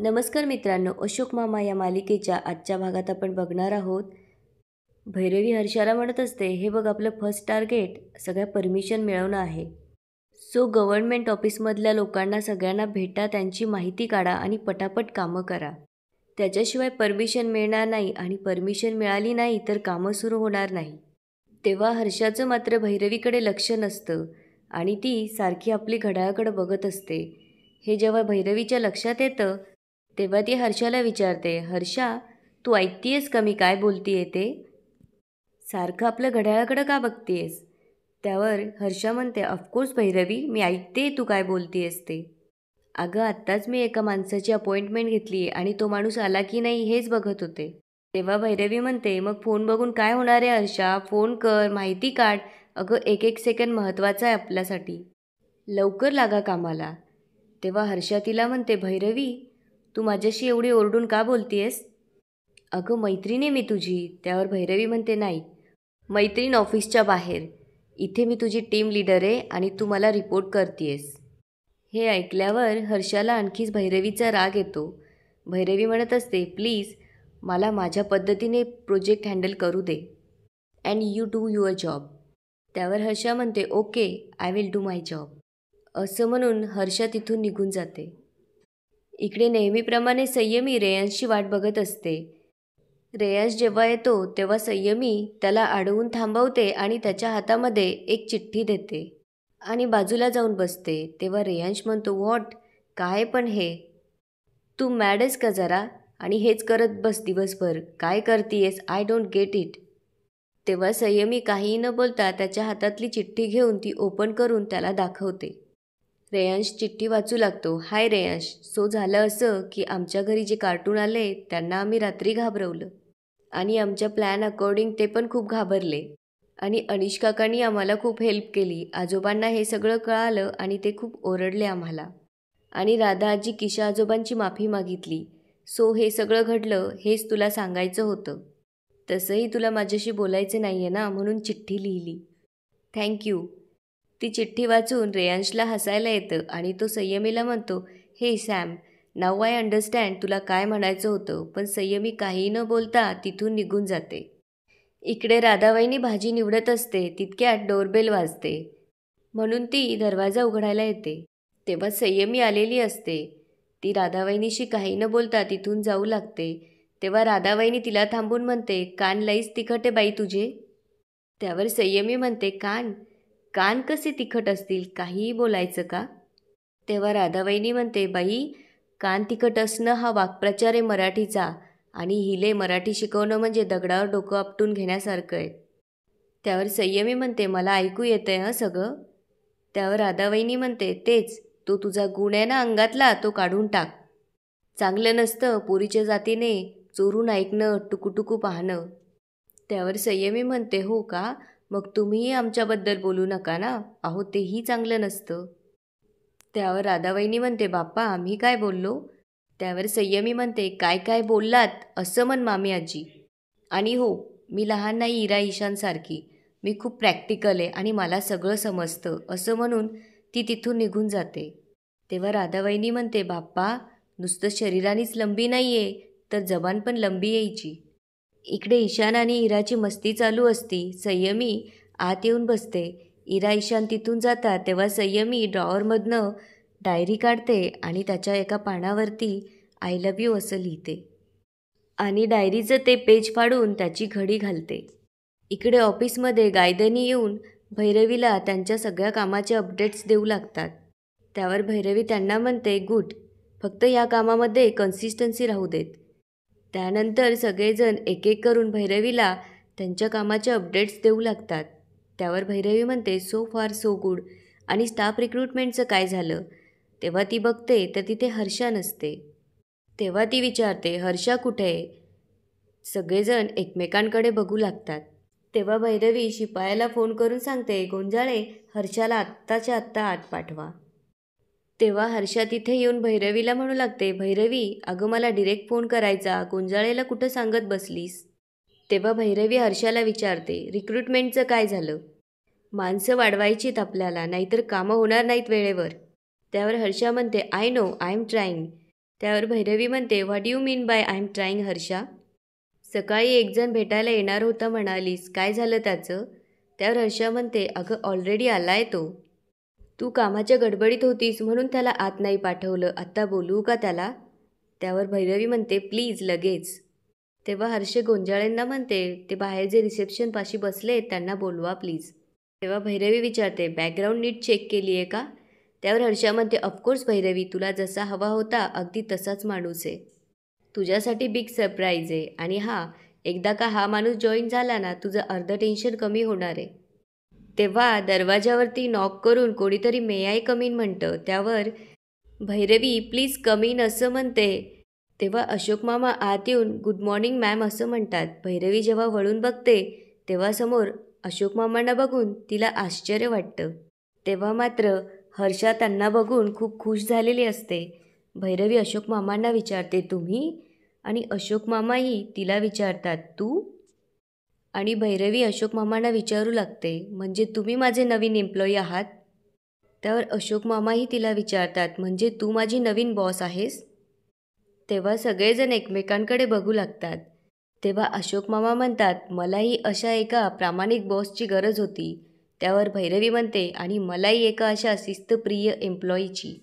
नमस्कार मित्रांनो, अशोक मामा या मालिकेच्या आजच्या भागात आपण बघणार आहोत. भैरवी हर्षाला म्हणत असते, हे बघ आपलं फर्स्ट टार्गेट सगळ्या परमिशन मिळवणं आहे. सो गव्हर्नमेंट ऑफिसमधल्या लोकांना सगळ्यांना भेटा, त्यांची माहिती काढा आणि पटापट कामं करा. त्याच्याशिवाय परमिशन मिळणार नाही आणि परमिशन मिळाली नाही तर कामं सुरू होणार नाही. तेव्हा हर्षाचं मात्र भैरवीकडे लक्ष नसतं आणि ती सारखी आपली घड्याळाकडे बघत असते. हे जेव्हा भैरवीच्या लक्षात येतं तेव्हा ती हर्षाला विचारते, हर्षा तू ऐकतीयस का मी काय बोलतीये ते? सारखं आपल्या घड्याळाकडं का बघतीयस? त्यावर हर्षा म्हणते, ऑफकोर्स भैरवी, मी ऐकते तू काय बोलतीयस ते. अगं आत्ताच मी एका माणसाची अपॉइंटमेंट घेतली आणि तो माणूस आला की नाही हेच बघत होते. तेव्हा भैरवी म्हणते, मग फोन बघून काय होणार आहे हर्षा, फोन कर, माहिती काढ. अगं एक एक सेकंड महत्त्वाचा आहे आपल्यासाठी, लवकर लागा कामाला. तेव्हा हर्षा तिला म्हणते, भैरवी तू माझ्याशी एवढी ओरडून का बोलतीयस? अगं मैत्रीण आहे मी तुझी. त्यावर भैरवी म्हणते, नाही मैत्रीण ऑफिसच्या बाहेर, इथे मी तुझी टीम लीडर आहे आणि तू मला रिपोर्ट करतीयस. हे ऐकल्यावर हर्षाला आणखीच भैरवीचा राग येतो. भैरवी म्हणत असते, प्लीज मला माझ्या पद्धतीने प्रोजेक्ट हँडल करू दे and you do your job. त्यावर हर्षा म्हणते, okay I will do my job. असं म्हणून हर्षा तिथून निघून जाते. इकडे नेहमीप्रमाणे संयमी रेयांशची वाट बघत असते. रेयांश जेव्हा येतो तेव्हा संयमी त्याला अडवून थांबवते आणि त्याच्या हातामध्ये एक चिठ्ठी देते आणि बाजूला जाऊन बसते. तेव्हा रेयांश म्हणतो, व्हॉट, काय पण हे, तू मॅडस का जरा, आणि हेच करत बस दिवसभर, काय करतीयस, आय डोंट गेट इट. तेव्हा संयमी काहीही न बोलता त्याच्या हातातली चिठ्ठी घेऊन ती ओपन करून त्याला दाखवते. रेयांश चिठ्ठी वाचू लागतो. हाय रेयांश, सो झालं असं की आमच्या घरी जे कार्टून आले त्यांना आम्ही रात्री घाबरवलं आणि आमच्या प्लॅन अकॉर्डिंग ते पण खूप घाबरले आणि अनिश काकांनी आम्हाला खूप हेल्प केली. आजोबांना हे सगळं कळालं आणि ते खूप ओरडले आम्हाला आणि राधा आजी किशा आजोबांची माफी मागितली. सो हे सगळं घडलं हेच तुला सांगायचं होतं. तसंही तुला माझ्याशी बोलायचं नाही आहे ना, म्हणून चिठ्ठी लिहिली. थँक्यू. ती चिठ्ठी वाचून रेयांशला हसायला येतं आणि तो संयमीला म्हणतो, हे सॅम, नाऊ आय अंडरस्टँड तुला काय म्हणायचं होतं. पण संयमी काही न बोलता तिथून निघून जाते. इकडे राधाबाईंनी भाजी निवडत असते तितक्यात डोरबेल वाजते म्हणून ती दरवाजा उघडायला येते. तेव्हा संयमी आलेली असते. ती राधाबाईंनीशी काही न बोलता तिथून जाऊ लागते. तेव्हा राधाबाईंनी तिला थांबून म्हणते, कान लईच तिखट आहे बाई तुझे. त्यावर संयमी म्हणते, कान कान कसे तिखट असतील, काहीही बोलायचं का? तेव्हा राधाबाईंनी म्हणते, बाई कान तिखट असणं हा वाक्प्रचार आहे मराठीचा आणि हिले मराठी शिकवणं म्हणजे दगडावर डोकं आपटून घेण्यासारखं आहे. त्यावर संयमी म्हणते, मला ऐकू येतं आहे हं सगळं. त्यावर राधाबाईंनी म्हणते, तेच, तो तुझा गुण आहे ना अंगातला, तो काढून टाक. चांगलं नसतं पोरीच्या जातीने चोरून ऐकणं, टुकूटुकू पाहणं. त्यावर संयमी म्हणते, हो का, मग तुम्हीही आमच्याबद्दल बोलू नका ना, अहो तेही चांगलं नसतं. त्यावर राधाबाईंनी म्हणते, बाप्पा आम्ही काय बोललो? त्यावर संयमी म्हणते, काय काय बोललात असं म्हण मामी आजी. आणि हो, मी लहान नाही इरा ईशानसारखी, मी खूप प्रॅक्टिकल आहे आणि मला सगळं समजतं, असं म्हणून ती तिथून निघून जाते. तेव्हा राधाबाईंनी म्हणते, बाप्पा नुसतं शरीरानेच लंबी नाही आहे तर जबान पण लंबी यायची. इकडे ईशान आणि इराची मस्ती चालू असती. संयमी आत येऊन बसते. इरा ईशान तिथून जातात तेव्हा संयमी ड्रॉवरमधनं डायरी काढते आणि त्याच्या एका पानावरती आय लव्ह यू असं लिहिते आणि डायरीचं ते पेज फाडून त्याची घडी घालते. इकडे ऑफिसमध्ये गायधनी येऊन भैरवीला त्यांच्या सगळ्या कामाचे अपडेट्स देऊ लागतात. त्यावर भैरवी त्यांना म्हणते, गुड, फक्त या कामामध्ये कन्सिस्टन्सी राहू देत. त्यानंतर सगळेजण एक एक करून भैरवीला त्यांच्या कामाचे अपडेट्स देऊ लागतात. त्यावर भैरवी म्हणते, सो फार सो गुड, आणि स्टाफ रिक्रुटमेंटचं काय झालं? तेव्हा ती बघते तर तिथे हर्षा नसते. तेव्हा ती विचारते, हर्षा कुठे आहे? सगळेजण एकमेकांकडे बघू लागतात. तेव्हा भैरवी शिपायाला फोन करून सांगते, गोंजाळे हर्षाला आत्ताच्या आत्ता आत पाठवा. तेव्हा हर्षा तिथे येऊन भैरवीला म्हणू लागते, भैरवी अगं मला डिरेक्ट फोन करायचा, गोंजाळेला कुठं सांगत बसलीस? तेव्हा भैरवी हर्षाला विचारते, रिक्रुटमेंटचं काय झालं? माणसं वाढवायचीत आपल्याला, नाहीतर कामं होणार नाहीत वेळेवर. त्यावर हर्षा म्हणते, I know, I am trying. त्यावर भैरवी म्हणते, what you mean by I am trying Harsha? सकाळी एकजण भेटायला येणार होता म्हणालीस, काय झालं त्याचं? त्यावर हर्षा म्हणते, अगं ऑलरेडी आलाय तो. तू कामाच्या गडबडीत होतीस म्हणून त्याला आत नाही पाठवलं. आत्ता बोलवू का त्याला? त्यावर भैरवी म्हणते, प्लीज लगेच. तेव्हा हर्ष गोंजाळेंना म्हणते, ते बाहेर जे रिसेप्शनपाशी बसले त्यांना बोलवा प्लीज. तेव्हा भैरवी विचारते, बॅकग्राऊंड नीट चेक केली आहे का? त्यावर हर्षा म्हणते, ऑफकोर्स भैरवी, तुला जसा हवा होता अगदी तसाच माणूस आहे. तुझ्यासाठी बिग सरप्राईज आहे. आणि एकदा का हा माणूस जॉईन झाला ना, तुझं अर्ध टेन्शन कमी होणार आहे. तेव्हा दरवाजावरती नॉक करून कोणीतरी मे आय कम इन म्हणतं. त्यावर भैरवी प्लीज कम इन असं म्हणते. तेव्हा अशोक मामा आत येऊन गुड मॉर्निंग मॅम असं म्हणतात. भैरवी जेव्हा वळून बघते तेव्हा समोर अशोक मामांना बघून तिला आश्चर्य वाटतं. तेव्हा मात्र हर्षा त्यांना बघून खूप खुश झालेली असते. भैरवी अशोक मामांना विचारते, तुम्ही? आणि अशोक मामाही तिला विचारतात, तू? आणि भैरवी अशोक मामांना विचारू लागते, म्हणजे तुम्ही माझे नवीन एम्प्लॉई आहात? त्यावर अशोक मामाही तिला विचारतात, म्हणजे तू माझी नवीन बॉस आहेस? तेव्हा सगळेजण एकमेकांकडे बघू लागतात. तेव्हा अशोक मामा म्हणतात, मलाही अशा एका प्रामाणिक बॉसची गरज होती. त्यावर भैरवी म्हणते, आणि मलाही एका अशा शिस्तप्रिय एम्प्लॉईची.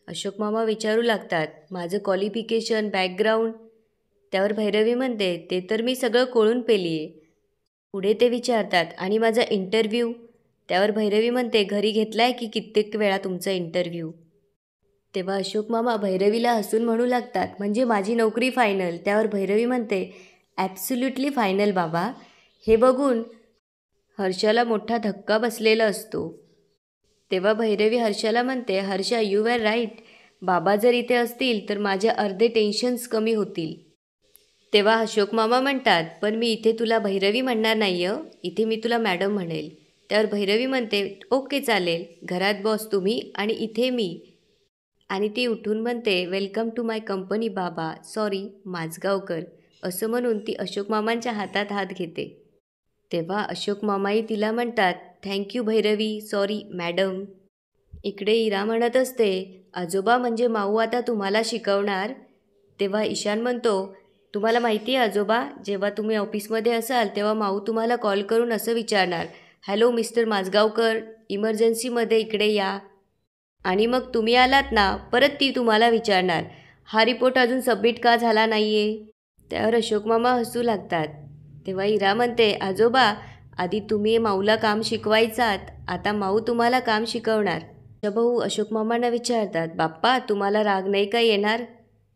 अशोक मामा विचारू लागतात, माझं क्वालिफिकेशन, बॅकग्राऊंड? त्यावर भैरवी म्हणते, ते तर मी सगळं कोळून पेली आहे. पुढे ते विचारतात, आणि माझा इंटरव्ह्यू? त्यावर भैरवी म्हणते, घरी घेतला आहे की कित्येक वेळा तुमचा इंटरव्ह्यू? तेव्हा अशोक मामा भैरवीला हसून म्हणू लागतात, म्हणजे माझी नोकरी फायनल. त्यावर भैरवी म्हणते, ॲब्सोल्युटली फायनल बाबा. हे बघून हर्षाला मोठा धक्का बसलेला असतो. तेव्हा भैरवी हर्षाला म्हणते, हर्षा यू आर राईट. बाबा जर इथे असतील तर माझे अर्धे टेन्शन्स कमी होतील. तेव्हा अशोक मामा म्हणतात, पण मी इथे तुला भैरवी म्हणणार नाही इथे मी तुला मॅडम म्हणेल. त्यावर भैरवी म्हणते, ओके चालेल, घरात बॉस तुम्ही आणि इथे मी. आणि ती उठून म्हणते, वेलकम टू माय कंपनी बाबा, सॉरी माझगावकर, असं म्हणून ती अशोक मामांच्या हातात हात घेते. तेव्हा अशोक मामाही तिला म्हणतात, थँक्यू भैरवी, सॉरी मॅडम. इकडे इरा म्हणत असते, आजोबा म्हणजे माऊ आता तुम्हाला शिकवणार. तेव्हा ईशान म्हणतो, तुम्हाला माहिती आहे आजोबा, जेव्हा तुम्ही ऑफिसमध्ये असाल तेव्हा माऊ तुम्हाला कॉल करून असं विचारणार, हॅलो मिस्टर माझगावकर, इमर्जन्सीमध्ये इकडे या. आणि मग तुम्ही आलात ना, परत ती तुम्हाला विचारणार, हा रिपोर्ट अजून सबमिट का झाला नाही आहे? त्यावर अशोक मामा हसू लागतात. तेव्हा इरा म्हणते, आजोबा आधी तुम्ही माऊला काम शिकवायचात, आता माऊ तुम्हाला काम शिकवणार. भाऊ अशोक मामांना विचारतात, बाप्पा तुम्हाला राग नाही का येणार?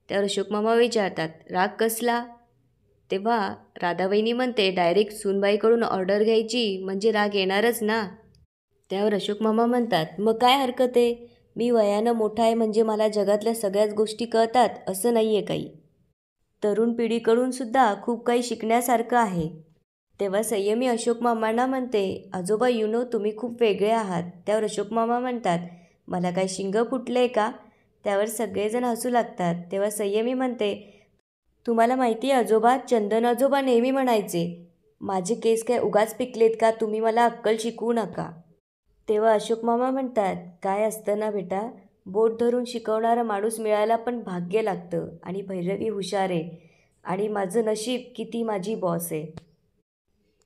त्यावर अशोक मामा विचारतात, राग कसला? तेव्हा राधावहिनी म्हणते, डायरेक्ट सूनबाईकडून ऑर्डर घ्यायची म्हणजे राग येणारच ना. त्यावर अशोक मामा म्हणतात, मग काय हरकत आहे? मी वयानं मोठा आहे म्हणजे मला जगातल्या सगळ्याच गोष्टी कळतात असं नाही आहे काही. तरुण पिढीकडून सुद्धा खूप काही शिकण्यासारखं आहे. तेव्हा संयमी अशोक मामांना म्हणते, आजोबा तुम्ही खूप वेगळे आहात. त्यावर अशोक मामा म्हणतात, मला काय शिंग फुटले का? त्यावर सगळेजण हसू लागतात. तेव्हा संयमी म्हणते, तुम्हाला माहिती आहे आजोबा, चंदन आजोबा नेहमी म्हणायचे, माझे केस काय उगाच पिकलेत का, तुम्ही मला अक्कल शिकवू नका. तेव्हा अशोक मामा म्हणतात, काय असतं ना बेटा, बोट धरून शिकवणारा माणूस मिळायला पण भाग्य लागतं. आणि भैरवी हुशार आहे आणि माझं नशीब की ती माझी बॉस आहे.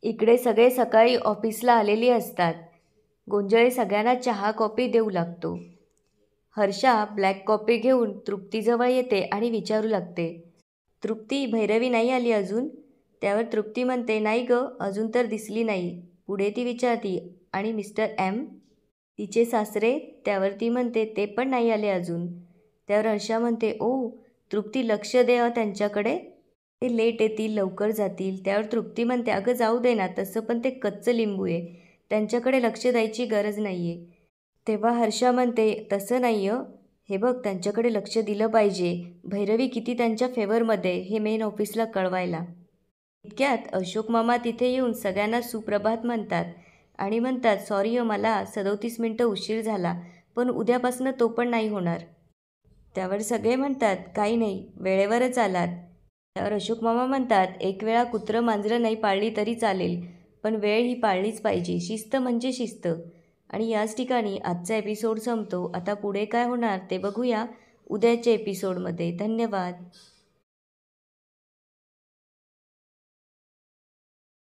इकडे सगळे सकाळी ऑफिसला आलेली असतात. गोंजळे सगळ्यांना चहा कॉफी देऊ लागतो. हर्षा ब्लॅक कॉफी घेऊन तृप्तीजवळ येते आणि विचारू लागते, तृप्ती भैरवी नाही आली अजून? त्यावर तृप्ती म्हणते, नाही ग, अजून तर दिसली नाही. पुढे ती विचारती, आणि मिस्टर एम, तिचे सासरे? त्यावर ती म्हणते, ते पण नाही आले अजून. त्यावर हर्षा म्हणते, ओ तृप्ती, लक्ष दे त्यांच्याकडे, ते लेट येतील, लवकर जातील. त्यावर तृप्ती म्हणते, अगं जाऊ दे ना, तसं पण ते कच्चं लिंबू आहे, त्यांच्याकडे लक्ष द्यायची गरज नाही आहे. तेव्हा हर्षा म्हणते, तसं नाही हे बघ, त्यांच्याकडे लक्ष दिलं पाहिजे. भैरवी किती त्यांच्या फेवरमध्ये हे मेन ऑफिसला कळवायला. इतक्यात अशोक मामा तिथे येऊन सगळ्यांना सुप्रभात म्हणतात आणि म्हणतात, सॉरी मला 37 मिनटं उशीर झाला, पण उद्यापासून तो पण नाही होणार. त्यावर सगळे म्हणतात, काही नाही, वेळेवरच आलात. त्यावर अशोक मामा म्हणतात, एक वेळा कुत्रं मांजरं नाही पाळली तरी चालेल, पण वेळ ही पाळलीच पाहिजे. शिस्त म्हणजे शिस्त. आणि याच ठिकाणी आजचा एपिसोड संपतो. आता पुढे काय होणार ते बघूया उद्याच्या एपिसोडमध्ये. धन्यवाद.